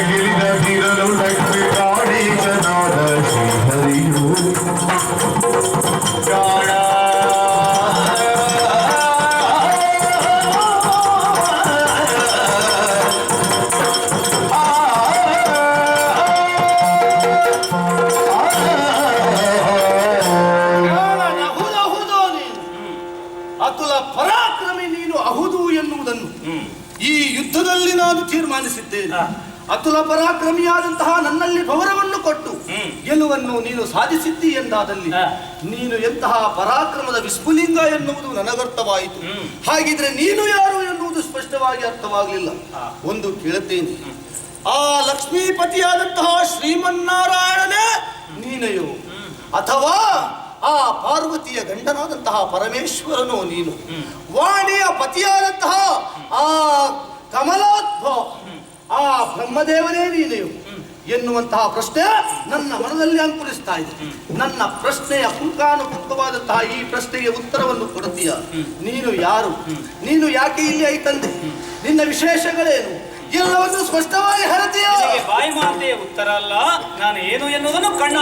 ಗಿರಿದದಿರಲು ಲಕ್ಷ್ಮಿ ಪ್ರಾಣೇಶನಾದ ಶ್ರೀಹರಿಯು ಪ್ರಾಣ ಅತುಲ ಪರಾಕ್ರಮಿ ನೀನು ಅಹುದು ಎನ್ನುವುದನ್ನು ಈ ಯುದ್ಧದಲ್ಲಿ ನಾನು ತೀರ್ಮಾನಿಸಿದ್ದೇನೆ. ಅತುಲ ಪರಾಕ್ರಮಿಯಾದಂತಹ ನನ್ನಲ್ಲಿ ಗೌರವವನ್ನು ಕೊಟ್ಟು ಗೆಲುವನ್ನು ನೀನು ಸಾಧಿಸಿದ್ದಿ ಎಂದಾದಲ್ಲಿ ನೀನು ಎಂತಹ ಪರಾಕ್ರಮದ ವಿಸ್ಫುಲಿಂಗ ಎನ್ನುವುದು ನನಗರ್ಥವಾಯಿತು. ಹಾಗಿದ್ರೆ ನೀನು ಯಾರು ಎನ್ನುವುದು ಸ್ಪಷ್ಟವಾಗಿ ಅರ್ಥವಾಗಲಿಲ್ಲ. ಒಂದು ಕೇಳುತ್ತೇನೆ, ಆ ಲಕ್ಷ್ಮೀಪತಿಯಾದಂತಹ ಶ್ರೀಮನ್ನಾರಾಯಣನೇ ನೀನೆಯೋ ಅಥವಾ ಆ ಪಾರ್ವತಿಯ ಗಂಡನಾದಂತಹ ಪರಮೇಶ್ವರನೋ ನೀನು? ವಾಣಿಯ ಪತಿಯಾದಂತಹ ಆ ಕಮಲೋದ್ಭವ ಆ ಬ್ರಹ್ಮದೇವನೇ ನೀನೆಯೋ ಎನ್ನುವಂತಹ ಪ್ರಶ್ನೆ ನನ್ನ ಮನದಲ್ಲಿ ಅಂಕುರಿಸ್ತಾ ಇದೆ. ನನ್ನ ಪ್ರಶ್ನೆಯ ಪುಂಖಾನುಪುಂಖವಾದಂತಹ ಈ ಪ್ರಶ್ನೆಗೆ ಉತ್ತರವನ್ನು ಕೊಡುತ್ತೀಯ? ನೀನು ಯಾರು? ನೀನು ಯಾಕೆ ಇಲ್ಲಿ ಐತಂದೆ? ನಿನ್ನ ವಿಶೇಷಗಳೇನು? ಎಲ್ಲವನ್ನು ಸ್ಪಷ್ಟವಾಗಿ ಹೇಳುತ್ತೀಯ? ಬಾಯಿ ಮಾತೆಯ ಉತ್ತರ ಅಲ್ಲ, ನಾನು ಏನು ಎನ್ನುವುದನ್ನು ಕಣ್ಣ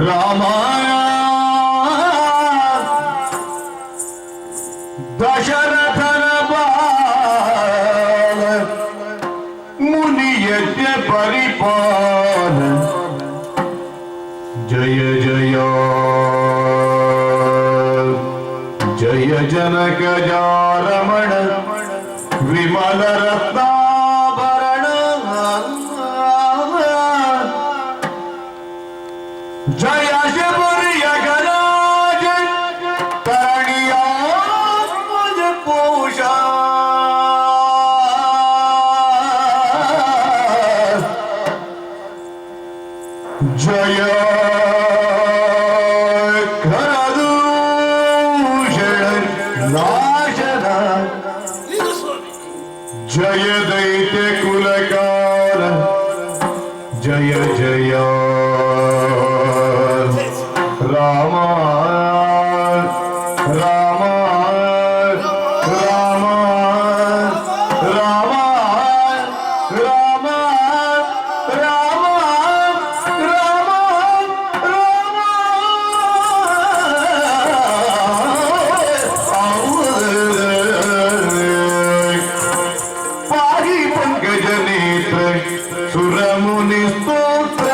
ರಾಮಾಯ ದಶರಥನ ಬಾಲ ಮುನಿಯಜ್ಞ ಪರಿಪಾಲ ಜಯ ಜಯ ಜಯ ಜನಕ ಜಾರಮಣ ವಿಮಲ ರತ್ನಾಭರಣ ಜಯ ಶಬರಿಯ ಗರಾಜ ಕರಣಿಯ ಪೋಷ ಜಯ ನಾಶನ ಜಯ ದೈತ್ಯ ಕುಲಕಾರ ಜಯ ಜಯ ರಾಮ ರಾಮ ರಾಮ ರಾಮ ರಾಮ ರಾಮ ಪಾಹಿ ಪಂಕಜ ನೇತ್ರ ಸುರಮುನಿ ಸ್ತೋತ್ರ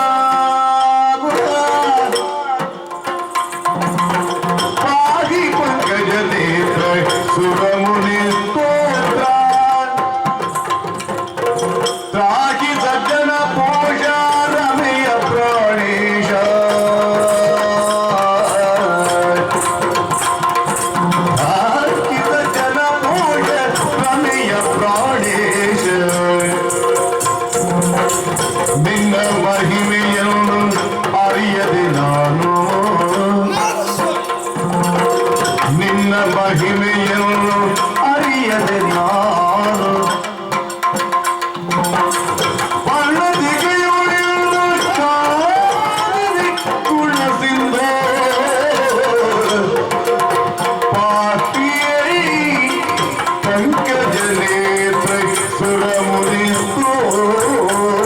ಪಾಹಿ ಪಂಕಜ ನೇತ್ರ ಸುರಮುನಿ ಸ್ತೋತ್ರ ತ್ರಾಗಿ ಸಜ್ಜನ ಪೋಷ ರಮೆಯ ಪ್ರಾಣೇಶ ಜನ ಪೋಷ ರಮೆಯ ಪ್ರಾಣೇಶ ನಿನ್ನ ಮಹಿಮೆಯನ್ನು ಅರಿಯದೆ ನಾನು ನಿನ್ನ ಮಹಿಮೆಯನ್ನು ಅರಿಯದೆ ನಾನು ಪರ್ಣದಿಗೆಯುಳಿದು ಕಾಣದೆ ಕುಣಸಿಂದ ಪಾಟಿಯೇ ಪಂಕಜ ನೇತ್ರ ಸುರಮುನಿ ಸ್ತೋತ್ರ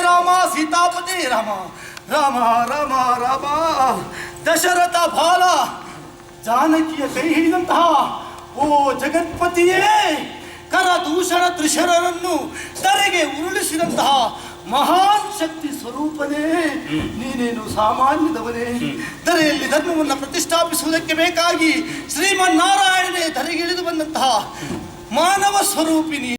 ರಾಮ ಸೀತಾಪತಿ ರಾಮ ರಾಮ ರಾಮ ರಾಮ ದಶರಥ ಬಾಲ ಜಾನಕಿಯ ಕೈ ಹಿಡಿದಂತಹ ಓ ಜಗತ್ಪತಿಯೇ, ಕರದೂಷಣ ತ್ರಿಶರರನ್ನು ಧರೆಗೆ ಉರುಳಿಸಿದಂತಹ ಮಹಾನ್ ಶಕ್ತಿ ಸ್ವರೂಪನೇ, ನೀನೇನು ಸಾಮಾನ್ಯದವನೇ. ಧರೆಯಲ್ಲಿ ಧರ್ಮವನ್ನು ಪ್ರತಿಷ್ಠಾಪಿಸುವುದಕ್ಕೆ ಬೇಕಾಗಿ ಶ್ರೀಮನ್ನಾರಾಯಣನೇ ಧರೆಗೆ ಇಳಿದು ಬಂದಂತಹ ಮಾನವ ಸ್ವರೂಪಿನಿ.